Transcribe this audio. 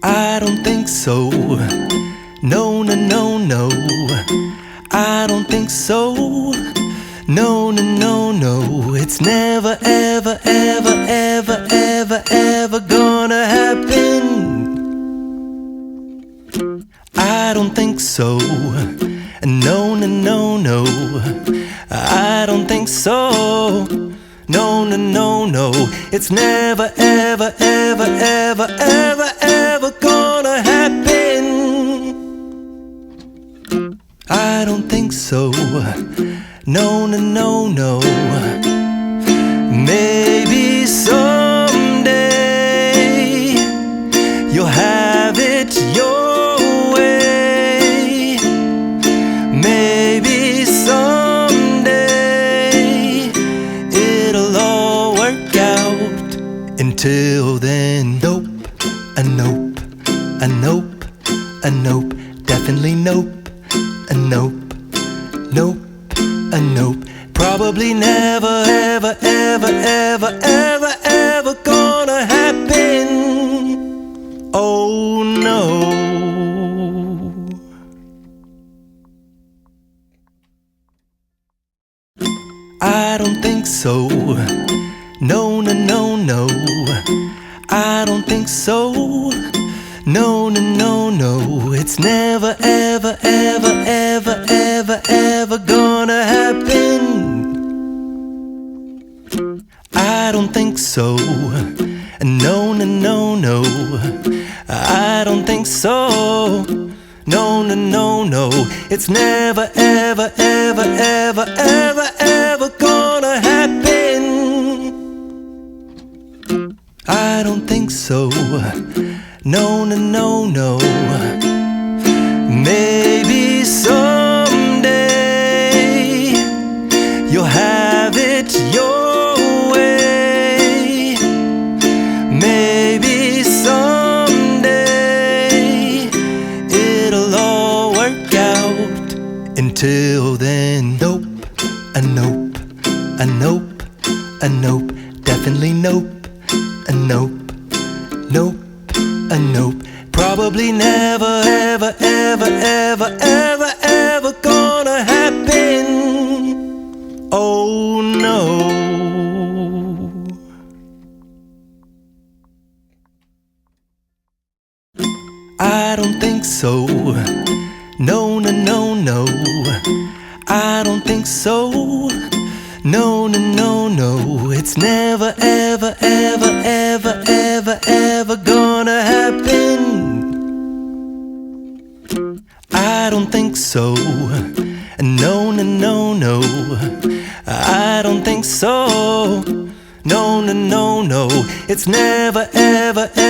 I don't think so. No, no, no, no. I don't think so. No, no, no, no. It's never, ever, ever, ever, ever, ever gonna happen. I don't think so. No, no, no, no. I don't think so. No, no, no, no. It's never, ever, ever, ever, ever, ever gonna happen. I don't think so. No, no, no, no. Maybe someday you'll have it your way. Maybe someday it'll all work out. Until then, nope, a nope, a nope, a nope, definitely nope, a nope, nope, a nope. Probably never, ever, ever, ever, ever, ever gonna happen. Oh no. I don't think so. No, no, no, no. I don't think so. No, no, no, no. It's never, ever, ever, ever, ever, ever gonna happen. I don't think so. No, no, no, no. I don't think so. No, no, no, no. It's never, ever, ever, ever, ever, ever gonna happen. I don't think so. No, no, no, no. Maybe someday you'll have it your way. Maybe someday it'll all work out. Until then, nope, a nope, a nope, a nope, definitely nope, a nope, nope, a nope. Probably never, ever, ever, ever, ever, ever gonna happen. Oh no. I don't think so. No, no, no, no. I don't think so. No, no, no, no. It's never, ever, ever, ever, ever, ever gonna happen. I don't think so. No, no, no, no. I don't think so. No, no, no, no. It's never, ever, ever.